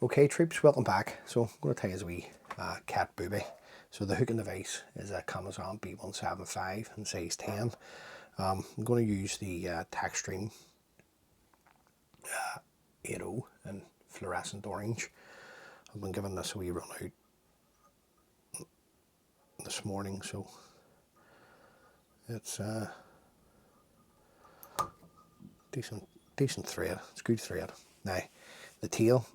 Okay troops, welcome back. So I'm going to tell you a wee cat Booby. So the hook in the vise is a Kamasan B175 in size 10. I'm going to use the Textreme 80 in fluorescent orange. I've been given this a wee run out this morning, so it's decent thread. It's good thread. Now the tail,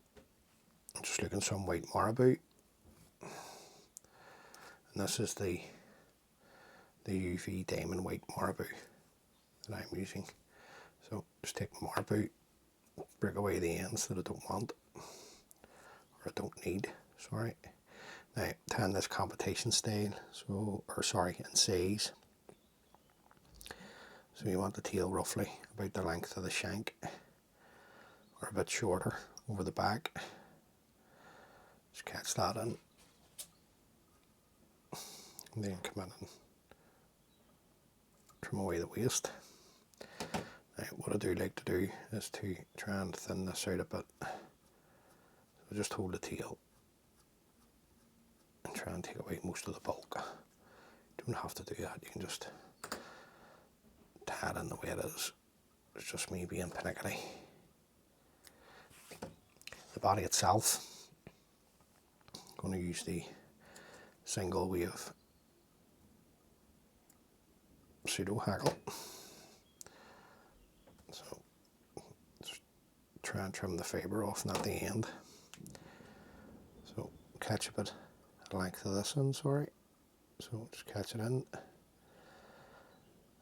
I'm just looking some white marabou, and this is the UV diamond white marabou that I'm using. So just take my marabou, break away the ends that I don't want, or I don't need, sorry. Now tan this competition style, so, or sorry, in size. So you want the tail roughly about the length of the shank, or a bit shorter over the back. Just catch that in, and then come in and trim away the waist. Now what I do like to do is to try and thin this out a bit. So just hold the tail and try and take away most of the bulk. You don't have to do that, you can just tie it in the way it is. It's just me being pernickety. The body itself, I'm going to use the single wave pseudo hackle. So just try and trim the fibre off, not the end. So catch a bit the length of this in, sorry. So just catch it in,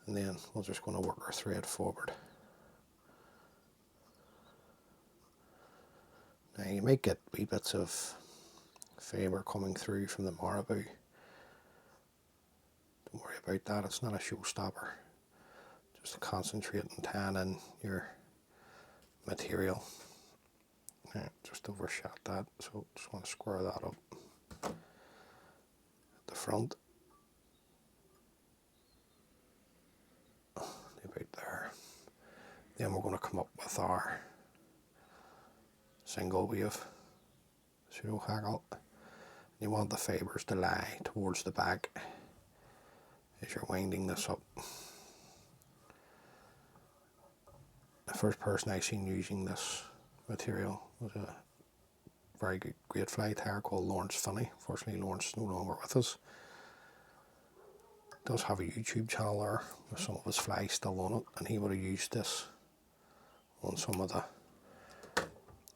and then we're just going to work our thread forward. Now you might get wee bits of fibre coming through from the marabou. Don't worry about that, it's not a showstopper. Just to concentrate and tan in your material. Right, just overshot that, so just want to square that up at the front. About there. Then we're going to come up with our single wave pseudo hackle. You want the fibres to lie towards the back as you're winding this up. The first person I seen using this material was a very good great fly tyer called Lawrence Finney. Fortunately Lawrence is no longer with us. Does have a YouTube channel there with some of his flies still on it, and he would have used this on some of the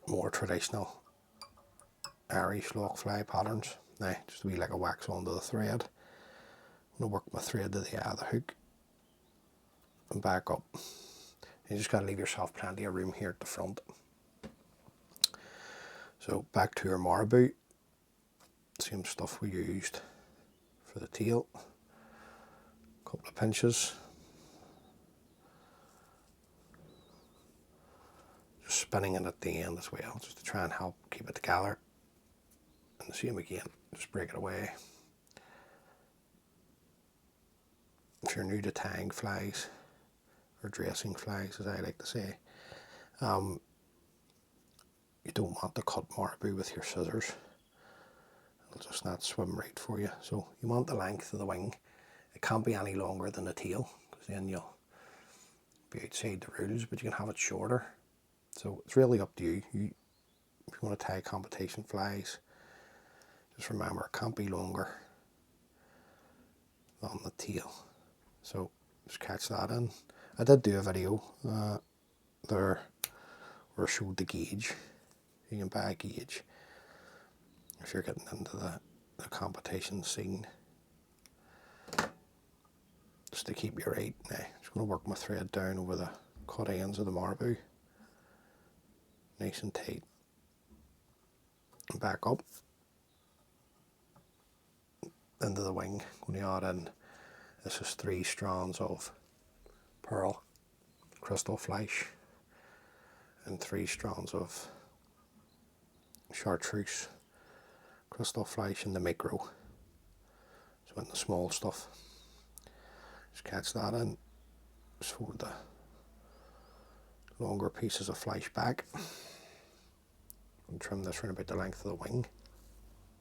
more traditional Irish lock fly patterns. Now just a wee like a wax onto the thread. I'm going to work my thread to the eye of the hook and back up. You just got to leave yourself plenty of room here at the front. So back to your marabou, same stuff we used for the tail. Couple of pinches, just spinning it at the end as well, just to try and help keep it together. And the same again, just break it away. If you're new to tying flies, or dressing flies as I like to say, you don't want to cut marabou with your scissors. It'll just not swim right for you. So you want the length of the wing. It can't be any longer than the tail, because then you'll be outside the rules, but you can have it shorter. So it's really up to you. If you want to tie competition flies, just remember it can't be longer than the tail. So just catch that in. I did do a video there where I showed the gauge. You can buy a gauge if you're getting into the competition scene, just to keep you right. Now I'm just going to work my thread down over the cut ends of the marabou, nice and tight, and back up into the wing. I'm going to add in, this is 3 strands of pearl crystal flash and 3 strands of chartreuse crystal flash in the micro, so in the small stuff. Just catch that in, just hold the longer pieces of flash back, and trim this around about the length of the wing.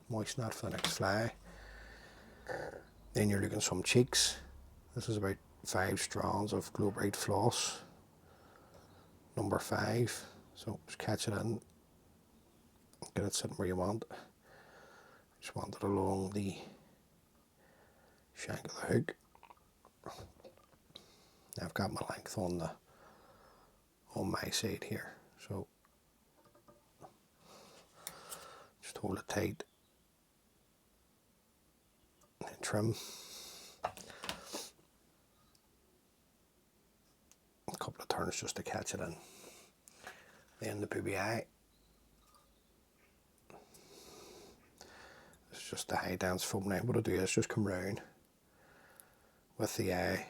Moisten that for the next fly. Then you're looking some cheeks. This is about 5 strands of Glow Bright floss, number 5. So just catch it in, get it sitting where you want. Just want it along the shank of the hook. Now I've got my length on my side here, so just hold it tight and trim. A couple of turns just to catch it in. Then the booby eye. It's just the high dance foam. Now what I do is just come round with the eye,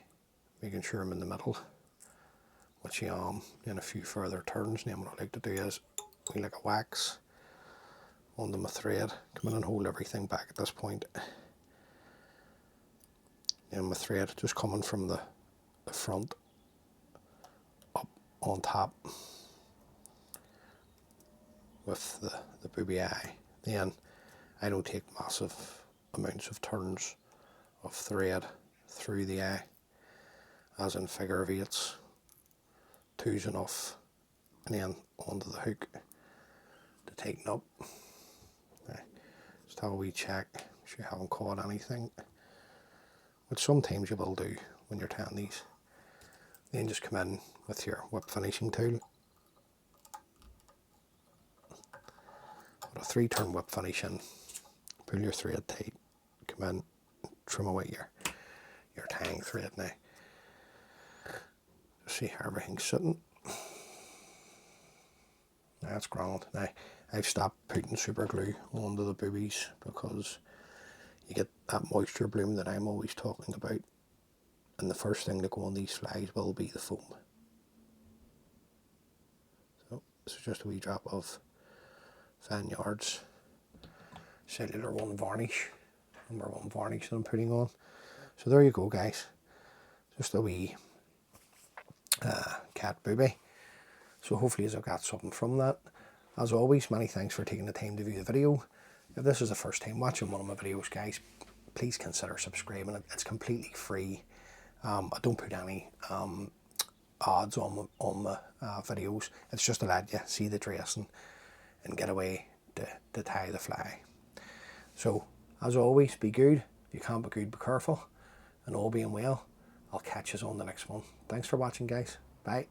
making sure I'm in the middle with the arm, then a few further turns. And then what I like to do is like a wax onto my thread, come in and hold everything back at this point. Then my thread just coming from the front up on top with the booby eye. Then I don't take massive amounts of turns of thread through the eye, as in figure of 8s. 2's enough, and then onto the hook to tighten up. Just have a wee check, make sure you haven't caught anything, which sometimes you will do when you're tying these. Then just come in with your whip finishing tool. Put a 3-turn whip finish in, pull your thread tight, come in, trim away your tying thread now. Just see how everything's sitting. That's grand. Now I've stopped putting super glue onto the boobies because you get that moisture bloom that I'm always talking about, and the first thing to go on these flies will be the foam. So this is just a wee drop of Fan Yards Cellular 1 varnish, number 1 varnish that I'm putting on. So there you go, guys, just a wee cat booby. So hopefully I've got something from that. As always, many thanks for taking the time to view the video. If this is the first time watching one of my videos, guys, please consider subscribing. It's completely free. I don't put any ads on my videos. It's just to let you see the dressing and get away to tie the fly. So as always, be good. If you can't be good, be careful. And all being well, I'll catch you on the next one. Thanks for watching, guys. Bye.